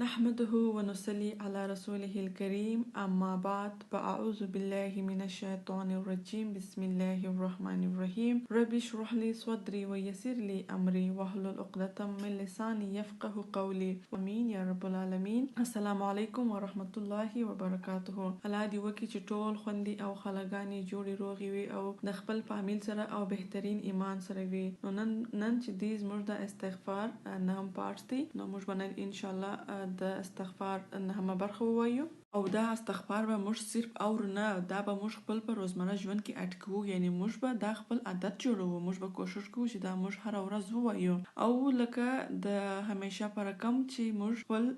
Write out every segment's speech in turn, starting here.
نحمده ونصلي على رسوله الكريم أما بعد فأعوذ بالله من الشيطان الرجيم بسم الله الرحمن الرحيم ربي اشرح لي صدري ويسر لي أمري واحلل عقدة من لساني يفقه قولي آمين يا رب العالمين. السلام عليكم ورحمة الله وبركاته. الله دې وکړي چې ټول خوندي او خلګانې جوړې روغې وي او د خپل فامیل سره او بهترین ایمان سره وي. نو نن چې دې زموږ د استغفار نهم پارت دی، نو موږ به نن انشاءالله د استغفار نهمه برخه ووایو او دا استغفار به موږ صرف اورو نه، دا به موږ خپل په روزمره ژوند کې اټکو، یعنی موږ به دا خپل عادت جوړوو. موږ به کوشش کوو چې دا موږ هره ورځ ووایو او لکه د همیشه په رقم چې موږ خپل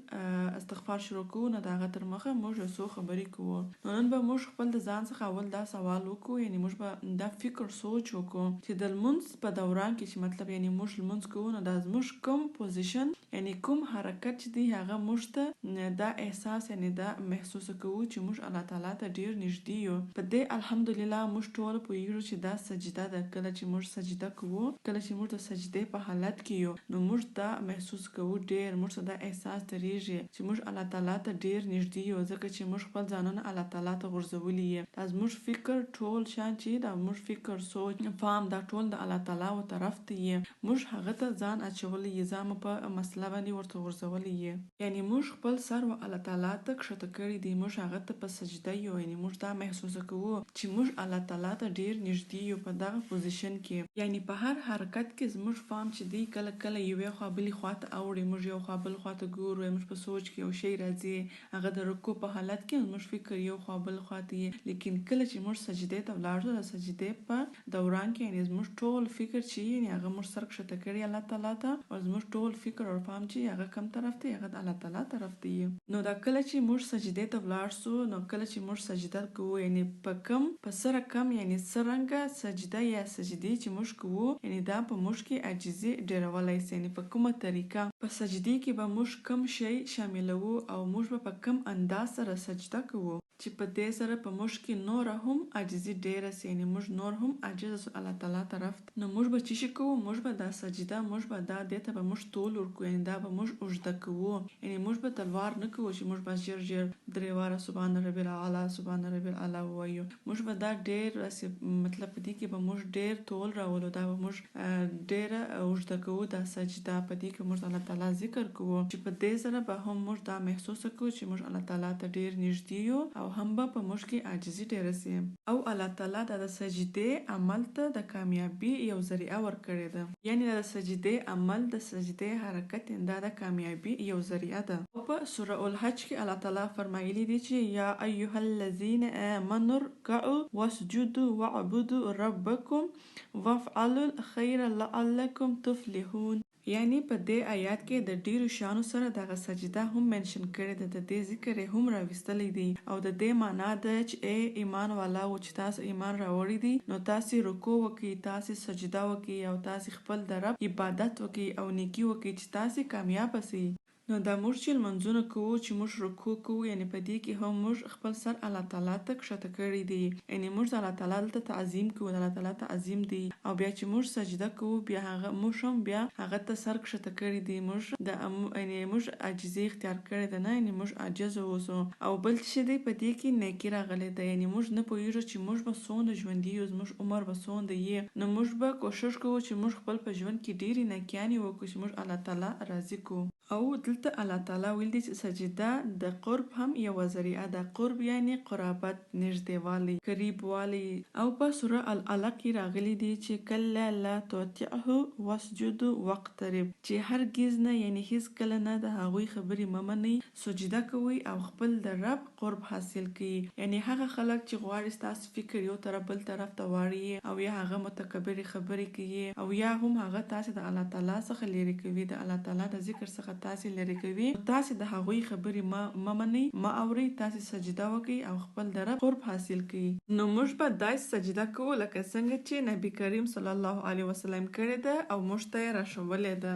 استغفار شروع کوو نو د هغه تر مخه موږ یو څو خبرې کوو. نو نن به موږ خپل د ځان څخه اول دا سوال وکړو، یعنی موږ به دا فکر سوچ وکړو چې د لمونځ په دوران کې چې مطلب یعنی موږ لمونځ کوو نو دا زموږ کوم پوزیشن یعنی کوم حرکت چې دی هغه موږ ته دا احساس یعنی دا محسوس کوو چې موږ الله تعالی ته ډیر نږدې یو. په دې الحمدلله موږ ټول پوهیږو چې دا سجده ده. کله چې موږ سجده کوو، کله چې موږ د سجدې په حالت کې یو، نو موږ دا محسوس کوو ډیر، موږ ته دا احساس درېږي چې موږ الله تعالی ته ډیر نږدې یو، ځکه چې موږ خپل ځانونه الله تعالی ته غورځولي یو. دا زموږ فکر ټول شان چې دا موږ فکر سوچ فهم دا ټول د الله تعالی و طرف ته یو. موږ هغه ته ځان اچولی یو، ځان په مسله باندې ورته غورځولی یو، یعنی موږ خپل سر و الله تعالی ته کښته کړی دی. موږ هغه ته په سجده یو، یعنی موږ دا محسوس کوو چې موږ الله تعالی ته ډیر نږدې یو په دغه پوزیشن کې. یعنی په هر حرکت کې زموږ فهم چې دی کله کله یوې خوا بلې خوا ته اوړي، موږ یو خوا بل خوا ته ګورو، موږ په سوچ کې یو شی راځي، هغه د رکوع په حالت کې زموږ فکر یو خوا بل خوا ته یي. لیکن کله چې موږ سجدې ته ولاړ شو، د سجدې په دوران کې یعنی زموږ ټول فکر چې یعنی هغه موږ سر کښته کړی الله تعالی ته، او زموږ ټول فکر او فهم چې هغه کم طرف ته هغه د الله تعالی طرف ته یي. نو دا کله چې موږ سجدې ته ولاړ سو، نو کله چې موږ سجده کوو یعنی په سره کم یعنی څرنګه سجده یا سجدې چې موږ کوو، یعنی دا په موږ کې عاجزي ډیرولای سي. یعنی په کومه طریقه په سجدې کې به موږ کم شی شاملوو او موږ به په کم انداز سره سجده کوو چې په دې سره په موږ کې نور هم عاجزي ډیره سي، یعنی موږ نور هم عاجز سو الله تعالی طرف. نو موږ به چی کوو، موږ به دا سجده موږ به دا دته به موږ طول ورکو، یعنی دا به موږ اوږده کوو، یعنی موږ به تلوار نه کوو چې موږ به ژر درې واره سبحان رب العلی سبحان رب العلی وایو. موږ به دا ډیر مطلب په دې کې به موږ ډیر طول راولو، دا به موږ ډیره اوږده کوو دا سجده. په دې کې موږ الله تعالی ذکر کوو چې په دې سره به هم موږ دا محسوس کوو چې موږ الله تعالی ته ډیر نږدې یو او هم به په موږ کې عاجزي ډیره سي. او الله تعالی د سجدې عمل ته د کامیابی یو ذریعہ ورکړی ده، یعنی د سجدې عمل د سجدې حرکت دا د کامیابی یو ذریعہ ده. او په سوره الحج کې الله تعالی فرمایلی دی چې یا ایها الذین آمنوا ارکعوا واسجدوا واعبدوا ربکم وافعلوا الخیر لعلکم تفلحون. یعنی په دې آیات کې د ډیرو شانو سره دغه سجده هم منشن کړی ده، د دې ذکر هم راوستلی دی او د دې معنا ده چې ای ایمان والا و چې تاسو ایمان راوړی دی نو تاسو رکوع وکړئ، تاسو سجده وکړئ او تاسو خپل د رب عبادت وکړئ او نیکی وکړئ چې تاسو کامیاب شئ. نو دا موږ چې لمونځونه کوو، چې موږ رکوع کوو، یعنی په دې کې هم موږ خپل سر الله تعالی ته کښته کړی دی، یعنی موږ الله تعالی ته تعظیم کوو، الله تعالی تعظیم دی. او بیا چې موږ سجده کوو بیا هغه موږ هم بیا هغه ته سر کښته کړی دی، موږ د یعنی موږ عاجزي اختیار کړی ده، نه یعنی موږ عاجز اوسو. او بل څه دی په دې کې نیکی راغلی ده، یعنی موږ نه پوهیږو چې موږ به څومره ژوندي یو، زموږ عمر به څومره یي، نو موږ به کوشش کوو چې موږ خپل په ژوند کې ډیرې نیکیانې وکړو چې موږ الله تعالی راضي کوو. او دلته الله تعالی ویل دي چې سجده د قرب هم یو ذریعہ ده. قرب یعنی قرابت، نږدېوالی، قریب والی. او په سوره العلق کې راغلی دي چې کله لا تطعه واسجد واقترب، چې هرگز نه یعنی هیڅ کله نه د هغوی خبرې ممنئ، سجده کوي او خپل د رب قرب حاصل کړي. یعنی هغه خلک چې غواړي ستاسو فکر یو طرف بل طرف ته واړي او یا هغه متکبر خبرې کوي او یا هم هغه تاسو د الله تعالی څخه لري کوي، د الله تعالی د ذکر څخه تاسو لري کوي، تاسو د هغوی خبرې ممنئ، ما اوري، تاسو سجده وکړئ او خپل د رب قرب حاصل کړئ. نو موږ به داسې سجده کوو لکه څنګه چې نبی کریم صلی الله علیه وسلم کړی ده او موږ ته یې راښوولې ده.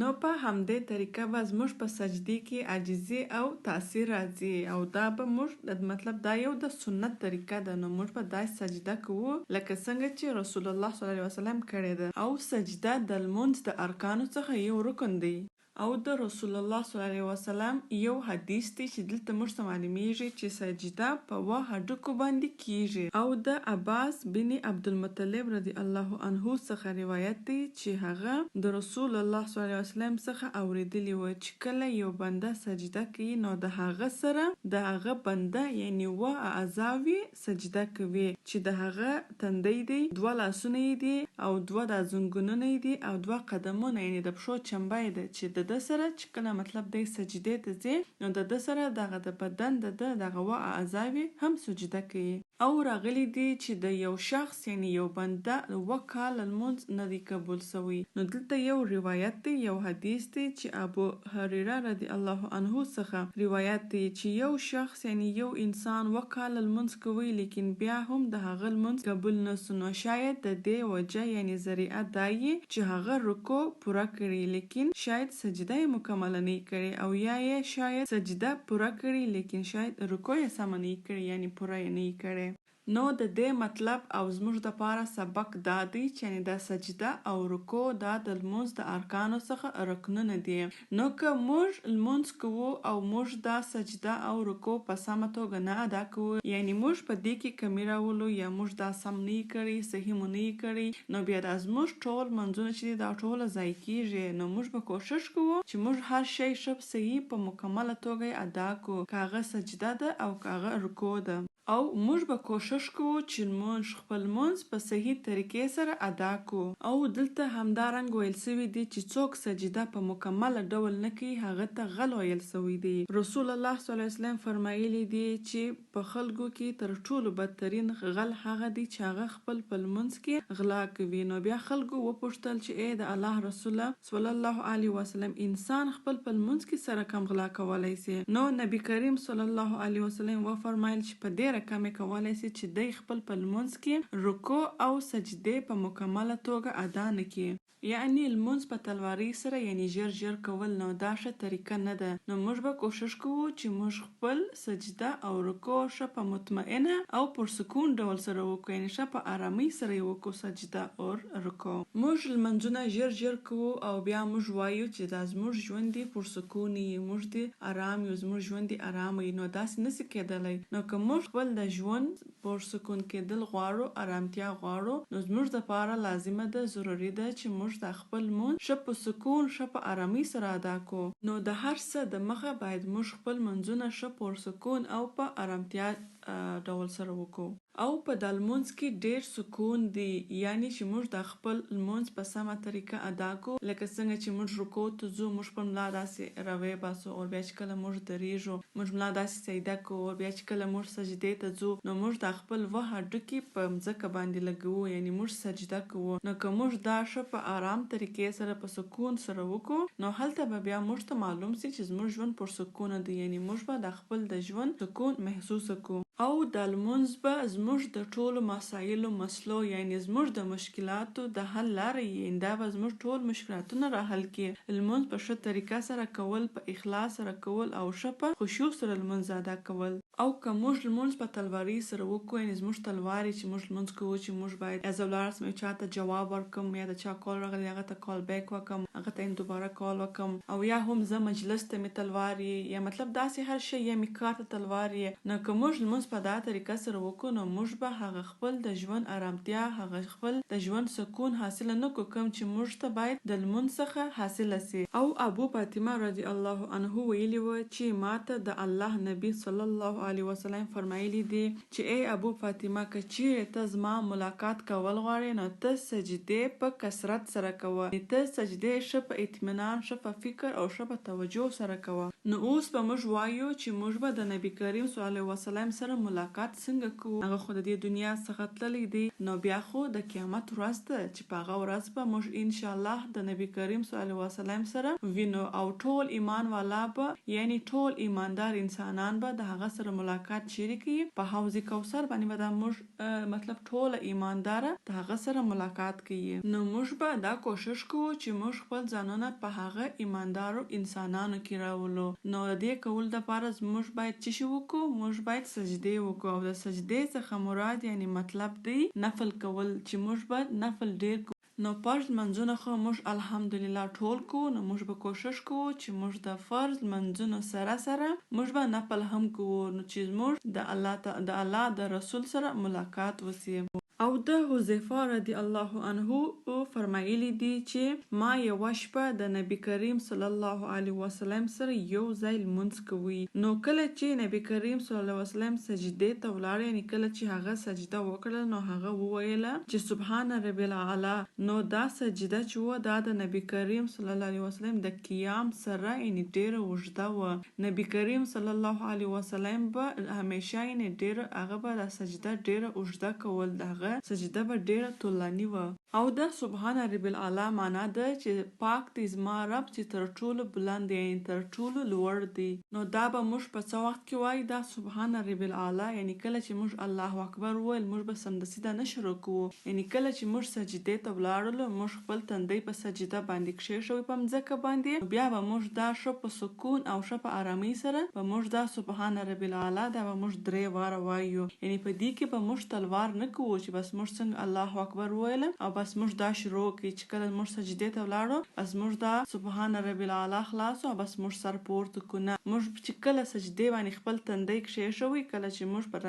نو په همدې طریقه به زموږ په سجدې کې عاجزي او تاثیر راځي او دا به موږ مطلب دا یو د سنت طریقه ده. نو موږ به داسې سجده کوو لکه څنګه چې رسول الله صلی الله علیه وسلم کړی ده. او سجده د لمونځ د ارکانو څخه یو رکن دی. او د رسول الله صلی الله علیه وسلم یو حدیث دی چې دلته موږ ته معلومیږي چې سجده په هډوکو باندې کیږي. او د عباس بن عبدالمطلب رضی الله عنه څخه روایت دی چې هغه د رسول الله صلی الله علیه وسلم څخه اوریدلی و چې کله یو بنده سجده کوي نو د هغه سره د هغه بنده یعنی اعضاوی سجده کوي چې د هغه تندی دی، 2 لاسونه دی او 2 د زنګونونه دی او 2 قدمونه یعنی د پښو چمبه دی چې د سره چې کله مطلب دی سجده ته ځي نو د سره دغه د بدن دغه اعضاوی هم سجده کوي. او راغلی دی چې د یو شخص یعنی یو بنده 2 کال لمونځ نه دی قبول شوی. نو دلته یو روایت دی، یو حدیث دی چې ابو هريره رضی الله عنه څخه روایت دی چې یو شخص یعنی یو انسان 2 کال لمونځ کوي لیکن بیا هم د هغه لمونځ قبول نه سنو. شاید د دې وجه یعنی ذریعه دای چې هغه رکوع پوره کړي لیکن شاید سجده مکمل نه کړي، او یا شاید سجده پوره کړي لیکن شاید رکوع یې سم نه کړي یعنی پوره نه کړي. نو د دې مطلب او زموږ د پاره سبق دا دی چې د سجده او رکوع د لمونځ د ارکانو څخه رکنونه دي. نو که موږ لمونځ کوو او موږ د سجده او رکوع په سمه توګه نه ادا کوو یعنی موږ په دې کې کمی راولو یا موږ دا سم نه کړی صحیح مو نه کړی نو بیا د زموږ ټول منځونه چې دا ټول ضایع کیږي. نو موږ به کوشش کوو چې موږ هر شی شپ صحیح په مکمله توګه ادا کوو، کاغه سجده ده او کاغه رکوع ده. او موږ به کوشش کوو چې موږ خپل منځ په صحیح طریقې سره ادا کوو. او دلته همدارنګ ویل سوي دي چې څوک سجده په مکمله ډول نه کوي هغه ته غل ویل سوي دي. رسول الله صلی الله علیه وسلم فرمایلی دي چې په خلکو کې تر ټولو بدترین غل هغه دی چې هغه خپل په منځ کې غلا کوي. نو بیا خلکو وپوښتل چې ای د الله رسول صلی الله علیه وسلم انسان خپل په منځ کې سره کم غلا کولای شي؟ نو نبی کریم صلی الله علیه وسلم و فرمایل چې په ډیره کمې کولای شي چې دی خپل په لمونځ کې رکوع او سجدې په مکمله توګه ادا نه کړي. یعنی لمونځ په تلوارۍ سره یعنی ژر کول نو دا ښه طریقه نه ده. نو موږ به کوشش کوو چې موږ خپل سجده او رکوع ښه په مطمئنه او پرسکون ډول سره وکړو، یعنی ښه په آرامۍ سره یې وکړو سجده او رکوع. موږ لمونځونه ژر کوو او بیا موږ وایو چې دا زموږ ژوند دی پرسکون یې، موږ دی آرام یو، زموږ ژوند دی آرام یې. نو داسې نشي کېدلی. نو که موږ خپل د ژوند پرسکون کېدل غواړو، آرامتیا غواړو، نو زموږ دپاره لازمه ده، ضروري ده چې موږ د خپل مونږ ښه په سکون ښه په آرامۍ سره ادا کو. نو د هر څه د مخه باید موږ خپل منځونه ښه پر سکون او په آرامتیا ډول سره وکړو. او په د لمونځ کې ډیر سکون دی، یعنی چې موږ د خپل لمونځ په سمه طریقه ادا کو. لکه څنګه چې موږ رکوع ته ځو موږ په ملا داسې روی باسو او بیا چې کله موږ درېږو موږ ملا داسې سجده کوو، بیا چې کله موږ سجدې ته ځو نو موږ د خپل هډوکي په مځکه باندې لګوو یعنی موږ سجده کوو. نو که موږ دا ښه په آرام طریقې سره په سکون سره وکړو نو هلته به بیا موږ ته معلوم سي چې زموږ ژوند پر سکونه دی، یعنی موږ به د خپل د ژوند سکون محسوس کړو. او د لمونځ به زموږ د ټولو مسایلو مسلو یعنی زموږ د مشکلاتو د حل لارې یې، دا به زموږ ټول مشکلاتونه را حل کړي. لمونځ په ښه طریقه سره کول، په اخلاص سره کول او ښه په خشوع سره لمونځ ادا کول. او که موږ لمونځ په تلوارۍ سره وکړو یعنی زموږ تلوارې چې موږ لمونځ کوو چې موږ باید زه ولاړ سم چاته جواب ورکم یا د چا کال راغلی هغه ته کال بیک وکم، هغه ته دوباره کال وکم، او یا هم زه مجلس ته مې تلوارې یا مطلب داسې هر شی یا مې کار ته تلوارې. نو که موږ لمونځ په دا طریقه سره وکړو نو موږ به هغه خپل د ژوند آرامتیا، هغه خپل د ژوند سکون حاصل نه کو کوم چې موږ ته باید د لمونځ څخه حاصل سي. او ابو فاطمه رضی الله عنه ویلی و چې ماته د الله نبی صلی الله علیه وسلم فرمایلی دی چې ای ابو فاطمه که چیرې ته زما ملاقات کول غواړې نو ته سجدې په کثرت سره کوه، ته سجدې ښه په اطمینان، ښه په فکر او ښه په توجه سره کوه. نو اوس به موږ وایو چې موږ به د نبی کریم صلی الله علیه وسلم سره ملاقات څنګه کوو؟ هغه خو د دې دنیا څخه تللی دی، نو بیا خو د قیامت ورځ ده چې په هغه ورځ به موږ ان شاء الله د نبی کریم صلی الله علیه وسلم سره وینو او ټول ایمان والا به یعنی ټول ایماندار انسانان به د هغه سره ملاقات شریکي په حوض کوثر باندې به دا موږ مطلب ټول ایماندار د هغه سره ملاقات کوي. نو موږ به دا کوشش کوو چې موږ خپل ځانونه په هغه ایماندارو انسانانو کې راولو. نو دې کول د پاره موږ باید څه شي وکړو؟ موږ باید سجدې وکړو. او د سجدې څخه مراد یعنی مطلب دی نفل کول، چې موږ باید نفل ډیر نو فرض منځونه خو موږ الحمدلله ټول کوو. نو موږ به کوشش کوو چې موږ د فرض منځونو سره سره موږ به نفل هم کوو، نو چې موږ د الله د رسول سره ملاقات وسي. او د حذیفه رضی الله عنه فرمایلی دي چې ما یوه شپه د نبی کریم صلی الله علیه وسلم سره یو ځای لمونځ کوي. نو کله چې نبی کریم صلی الله علیه وسلم سجدې ته ولاړ، یعنی کله چې هغه سجده وکړه نو هغه وویله چې سبحان رب العلا. نو دا سجده چې و دا د نبی کریم صلی الله علیه وسلم د قیام سره یعنی ډیره اوږده و. نبی کریم صلی الله علیه وسلم به همیشه یعنی ډیره هغه به د سجده ډیره اوږده کول، دغه سجده به ډیره طولانی و. او د سبحان رب العلا معنا ده چې پاک دی زما رب چې تر ټولو بلند دی، یعنی تر ټولو لوړ دی. نو دا به موږ په څه وخت کې وایي دا سبحان رب العلا، یعنی کله چې موږ الله اکبر وویل موږ به سمدستي دا نه شروع کوو. یعنی کله چې موږ سجدې ته ولاړلو موږ خپل تندی په سجده باندې کښېښوي په مځکه باندې، بیا به موږ دا ښه په سکون او ښه په آرامۍ سره به موږ دا سبحان رب العلا دا به موږ 3 واره وایو. یعنی په دې کې به موږ تلوار نه کوو چې بس موږ څنګه الله اکبر وویل او بس موږ دا شروع کړي چې کله موږ سجدې ته ولاړو بس موږ دا سبحان رب العلا خلاص او بس موږ سر پورته کو. نه، موږ چې کله سجدې باندې خپل تندی کښېښوي، کله چې موږ پر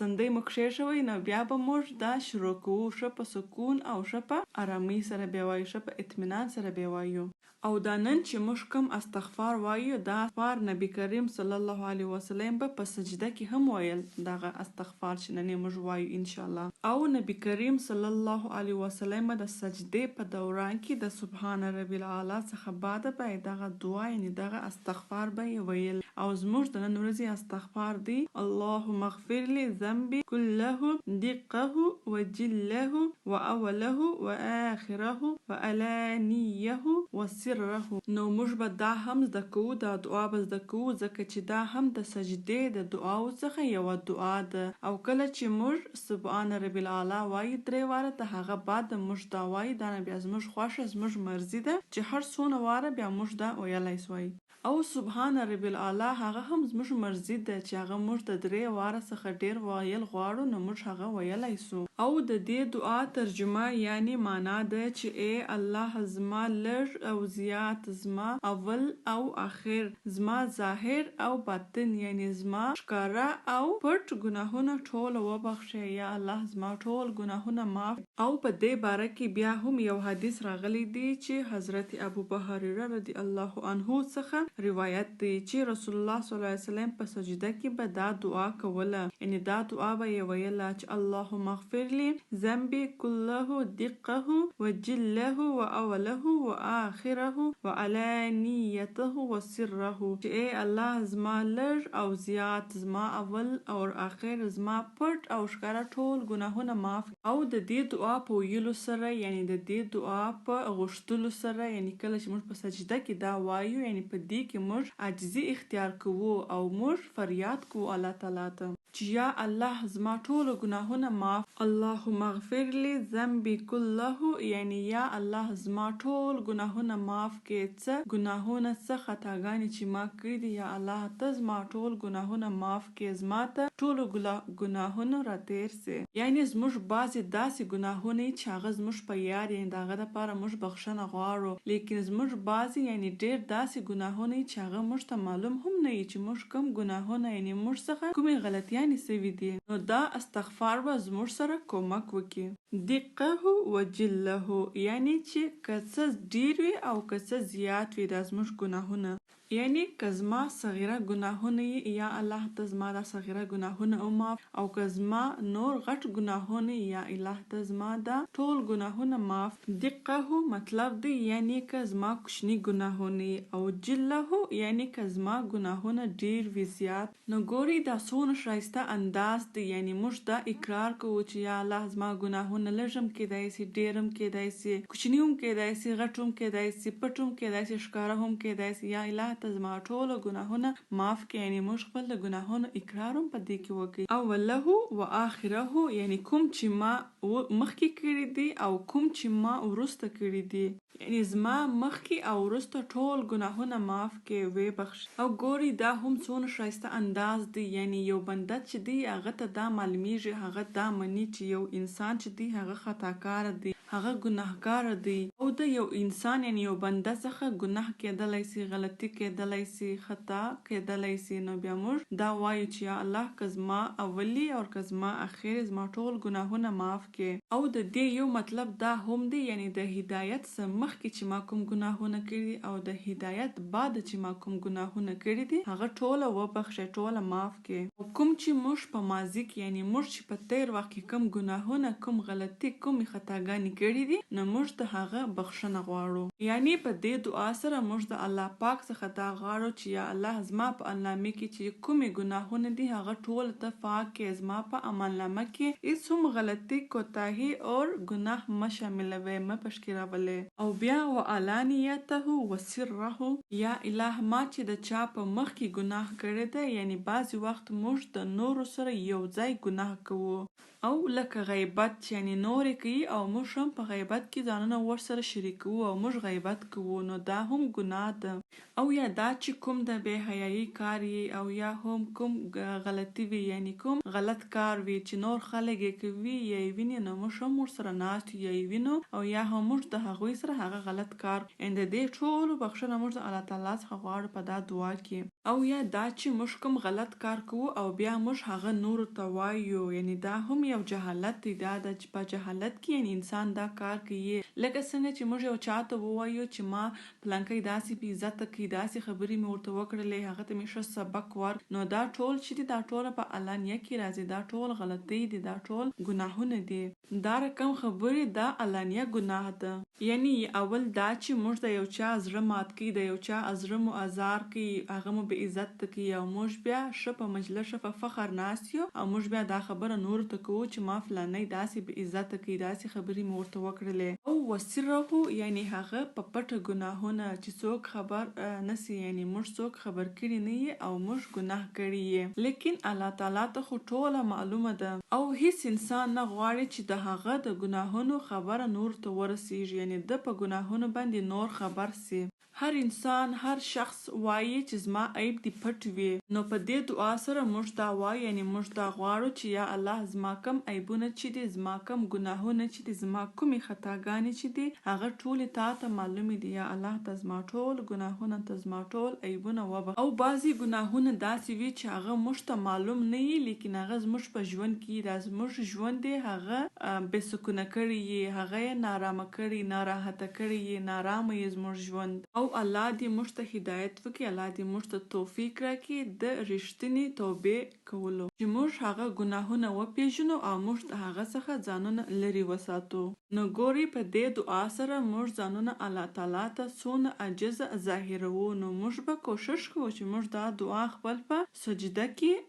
تندی مو کښېښوي نو بیا به موږ دا شروع کوو ښه په سکون او ښه په آرامۍ سره بیا وایو، ښه په اطمینان سره بیا وایو. او دا نن چې موږ کوم استغفار وایو دا استغفار نبی کریم صلی الله علیه وسلم به په سجده کې هم ویل، دغه استغفار چې نن موږ وایو ان شاء الله. او نبی کریم صلی الله علیه وسلم د سجدې په دوران کې د سبحان رب العلا څخه بعد به دغه دعا یعنی دغه استغفار به ویل. او زموږ د نن ورځې استغفار دی اللهم اغفر لي ذنبي كله دقه وجله واوله واخره وعلانيه وسره. نو موږ به دا هم زده کوو، دا دعا به زده کوو ځکه چې دا هم د سجدې د دعاو څخه یوه دعا ده. او کله چې موږ سبحان رب العلا وایي 3 واره د هغه بعد موږ دا وایي دا نه بیا زموږ خوښه زموږ مرضي ده چې هر څونه واره بیا موږ دا ویلی سوای. او سبحان رب العلا هغه هم زموږ مرضي ده چې هغه موږ د 3 واره څخه ډیر ویل غواړو نو موږ هغه ویلی سو. او د دې دعا ترجمه یعنی معنا ده چې ای الله زما لږ او زیات، زما اول او آخر، زما ظاهر او باطن یعنی زما ښکاره او پټ ګناهونه ټول وبخښه. یا الله زما ټول ګناهونه معاف. او په دې باره کې بیا هم یو حدیث راغلی دی چې حضرت ابو هريره رضی الله عنه څخه روایت دی چې رسول الله صلی الله علیه وسلم په سجده کې به دا دعا کوله، یعنی دا دعا به یې ویله چې اللهم اغفر لي ذنبي كله دقه وجله واوله واخره وعلانيته وسره. چې ای الله زما لږ او زیات، زما اول او آخر، زما پټ او ښکاره ټول ګناهونه معاف. او د دې دعا په ویلو سره یعنی د دې دعا په غوښتلو سره یعنی کله چې موږ په سجده کې دا وایو یعنی په دې کې موږ عاجزي اختیار کوو او موږ فریاد کوو الله تعالی ته چې یا الله زما ټول ګناهونه معاف. اللهم اغفر لي ذنبي كله یعنی یا الله زما ټول ګناهونه معاف کړه، څه ګناهونه څه خطاګانې چې ما کړې دي یا الله ته زما ټول ګناهونه معاف کړه، زما ته ټول ګناهونه را تیر سي. یعنی زموږ بعضې داسې ګناهونه چې هغه زموږ په یاد یعنی د هغه دپاره موږ بخښنه غواړو، لیکن زموږ بعضې یعنی ډېر داسې ګناهونه چې هغه موږ ته معلوم هم نه وي چې موږ کوم ګناهونه یعنی موږ څخه کومې غلطیانې سوي دي. نو دا استغفار به زموږ سره کومک وکړي. دقه وجله یعنی چې که څه ډیر وي او که څه زیات وي دا زموږ ګناهونه، یعنی که زما صغیره ګناهونه یا الله ته زما دا صغیره ګناهونه ومعاف، او که زما نور غټ ګناهونه یا الله ته زما دا ټول ګناهونه معاف. دقه مطلب دی یعنی که زما کوچني ګناهونه، او جله یعنی که زما ګناهونه ډیر وي زیات. نو ګوري دا څونه ښایسته انداز دی، یعنی موږ دا اقرار کوو چې یا الله زما ګناهونه لږ هم کیدای سي، ډیر هم کیدای سي، کوچني هم کیدای سي، غټ هم کیدای سي، پټ هم کیدای سي، ښکاره هم کیدای سي. یا الله ته زما ټول ګناهونه معاف کړي، یعنی موږ خپل د ګناهونو اقرار هم په دې کې وکړي. اوله و آخره یعنی کوم چې ما مخکې کړي دي او کوم چې ما وروسته کړي دي. یعنی زما مخکې او وروسته ټول ګناهونه معاف کې وی بخش. او ګوري دا هم څونه ښایسته انداز دی، یعنی یو بنده چې دی هغه ته دا معلومیږي، هغه دا مني چې یو انسان چې دی هغه خطاکار دی، هغه ګناهګار دی، او د یو انسان یعنی یو بنده څخه ګناه کېدلی سي، غلطي کېدلی سي، خطا کېدلی سي. نو بیا موږ دا وایو چې یا الله که زما اولی او که زما اخر زما ټول ګناهونه معاف کې. او د دې یو مطلب دا هم دی، یعنی د هدایت څخه مخکې چې ما کوم ګناهونه کړي او د هدایت بعد چې ما کوم ګناهونه کړي دي هغه ټوله وبخښه، ټوله معاف کې. او کوم چې موږ په ماضي کې یعنی موږ چې په تیر وخت کې کوم ګناهونه، کوم غلطي، کومې خطاګانې کړي دي، نو موږ د هغه بخښنه غواړو. یعنی په دې دعا سره موږ د الله پاک څخه دا غواړو چې یا الله زما په عملنامه کې چې کومې ګناهونه دي هغه ټول ته پاک کې، زما په عملنامه کې هیڅ هم غلطي، کوتاهي اور ګناه مه شاملوي، مه پشکې راولئ. او بیا وعلانیته وسره، یا الہ ما چې د چا په مخ کې ګناه کړی دی، یعنی بعضې وخت موږ د نورو سره یو ځای ګناه کوو، او لکه غیبت یعنی نورې کوي او موږ هم په غیبت کې ځانونه ورسره شریکوو او موږ غیبت کوو، نو دا هم ګناه ده. او یا دا چې کوم د بې حیایي کار او یا هم کوم غلطي وي، یعنی کوم غلط کار وي چې نور خلک یې کوي یا یې ویني، نو موږ هم ورسره ناست یا یې وینو او یا هم موږ د هغوی سره هغه غلط کار، د دې ټولو بخښنه موږ د الله تعالی څخه غواړو په دا دعا کې. او یا دا چې موږ کوم غلط کار کوو او بیا موږ هغه نورو ته وایو، یعنی دا هم یو جهالت دی. دا د چې په جهالت کې یعنی انسان دا کار کوي، لکه څنګه چې موږ یو چاته ووایو چې ما پلانکی داسې په عزت کوي، داسې خبرې مې ورته وکړلې، هغه ته مې ښه سبق ور، نو دا ټول چې دي دا ټوله په علانیه کې راځي، دا ټول غلطۍ دي، دا ټول ګناهونه دي. دا رقم خبرې دا علانیه ګناه ده. یعنی اول دا چې موږ د یو چا زړه مات کوي، د یو چا زړه مو ازار کوي، هغه مو بې عزت کوي، او موږ بیا ښه په مجلس ښه په فخر ناست یو او موږ بیا دا خبره نورو ته کوو چې ما فلانی داسې بې عزت کوي، داسې خبرې مې ورته وکړلې. او وسره یعنی هغه په پټه ګناهونه چې څوک خبر نسی، یعنی موږ څوک خبر کړي نه یې او موږ ګناه کړي یې، لیکن الله تعالی ته خو ټوله معلومه ده. او هیڅ انسان نه غواړي چې د هغه د ګناهونو خبره نور ته ورسیږي، یعنی د په ګناهونو باندې نور خبر سي. هر انسان، هر شخص وایي چې زما عیب دی پټ وي، نو په دې دعا سره موږ دا وایو، یعنی موږ دا غواړو چې یا الله زما کم عیبونه چې دي، زما کم ګناهونه چې دي، زما کومې خطاګانې چې دي هغه ټولې تا ته معلومې دي، یا الله ته زما ټول ګناهونه، ته زما ټول عیبونه وبخښه. او بعضې ګناهونه داسې وي چې هغه موږ ته معلوم نه وي، لیکن هغه زموږ په ژوند کې دا زموږ ژوند دی هغه بې سکونه کړی یې، هغه یې نارامه کړی، ناراحته کړی یې، نارامه یې زموږ ژوند. او الله دې موږ ته هدایت وکړي، الله دې موږ ته توفیق راکړي د رښتینې توبې کولو، چې موږ هغه ګناهونه وپېژنو او موږ د هغه څخه ځانونه لرې وساتو. نو ګوري په دې دعا سره موږ ځانونه الله تعالی ته څونه عاجز ظاهروو، نو موږ به کوشش کوو چې موږ دا دعا خپل په سجده کې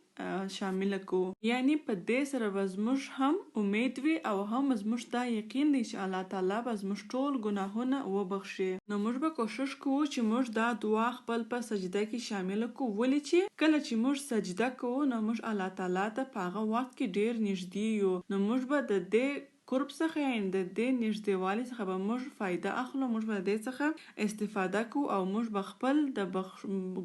شامل کو، یعنی په دې سره به زموږ هم امید وي او هم زموږ دا یقین دی چې الله تعالی به زموږ ټول ګناهونه وبخښي. نو موږ به کوشش کوو چې موږ دا دعا خپل په سجده کې شامل کو، ولې چې کله چې موږ سجده کوو نو موږ الله تعالی ته په هغه وخت کې ډیر نږدې یو، نو موږ به د دې قرب څخه یعنی د دې نږدېوالي څخه به موږ فایده اخلو، موږ به د دې څخه استفاده کوو او موږ به خپل د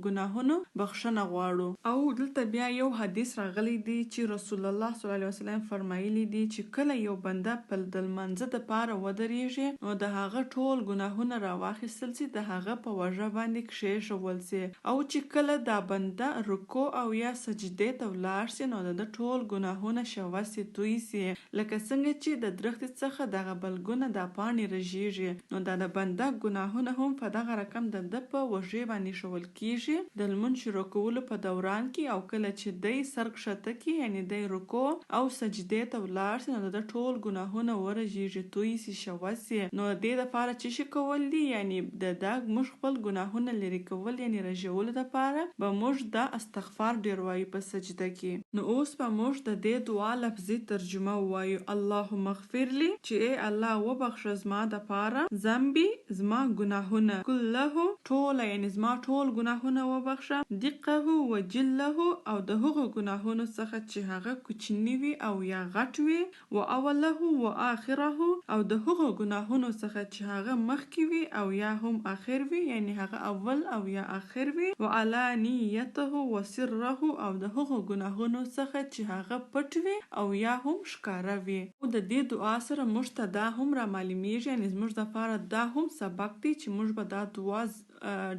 ګناهونو بخښنه غواړو. او دلته بیا یو حدیث راغلی دی چې رسول الله صلی الله علیه وسلم فرمایلی دی چې کله یو بنده په د لمانځه دپاره ودرېږي نو د هغه ټول ګناهونه راواخیستل سي، د هغه په وژه باندې کښېښول سي، او چې کله دا بنده رکوع او یا سجدې ته ولاړ سي نو د ټول ګناهونه شوه سي، توی سي، لکه څنګه چې د درختې څخه دغه بلګونه دا پاڼې رژیږي، نو دا د بنده ګناهونه هم په دغه رقم د ده په وژې باندې ښول کیږي د لمونځ شروع کولو په دوران کې. او کله چې دی سر کښته کړي یعنی دی رکوع او سجدې ته ولاړ سي نو د ده ټول ګناهونه ورژیږي، توی سي، شوه سي. نو د دې دپاره څه شي کول دي، یعنی د دا موږ خپل ګناهونه لرې کول، یعنی رژولو دپاره به موږ دا استغفار ډیر وایو په سجده کې. نو اوس به موږ د دې دعا لفظي ترجمه ووایو: اللهم اغفر لي چې الله وبخښه زما د پاره ذنبي زما ګناهونه كله ټول یعنی زما ټول ګناهونه وبخښه دقه و جله او د هغو ګناهونو څخه چې هغه کوچنی وي او یا غټ وي و اوله و آخره او د هغو ګناهونو څخه چې هغه مخکې وي او یا هم آخر وي یعنی هغه اول او یا آخر وي و علانیته و سره او د هغو ګناهونو څخه چې هغه پټ وي او یا هم ښکاره وي. او د دې دعا سره موږ ته دا هم را معلومیږي یعنی زموږ دپاره دا هم سبق دی چې موږ به دا دعا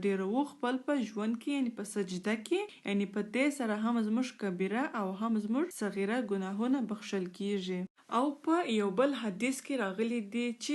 ډیرو خپل په ژوند کې یعنی په سجده کې یعنی په دې سره هم زموږ کبیره او هم زموږ صغیره ګناهونه بخښل کیږي. او په یو بل حدیث کې راغلی دی چې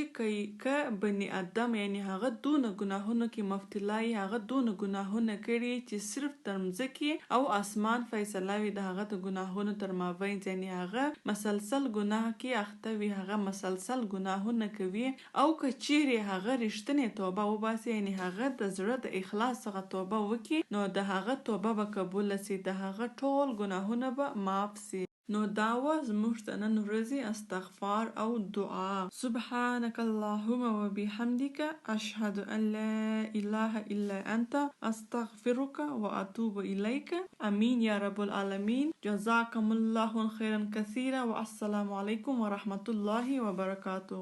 که بني ادم یعنی هغه دونه ګناهونو کې مبتلا وي هغه دونه ګناهونه کړي چې صرف تر مځکې او اسمان فیصله وي د هغه د ګناهونو تر مابین یعنی هغه مسلسل ګناه کې اخته وي هغه مسلسل ګناهونه کوي او که چیرې هغه رښتینې توبه وباسي یعنی هغه د زړه د اخلاص څخه توبه وکړي نو د هغه توبه به قبول سي د هغه ټول ګناهونه به معاف سي. نو دا زموږ د نن ورځې استغفار او دعا. سبحانك اللهم وبحمدك اشهد ان لا اله الا انت استغفرك واتوب اليك امين يا رب العالمين. جزاكم الله خيرا كثيرا والسلام عليكم ورحمة الله وبركاته.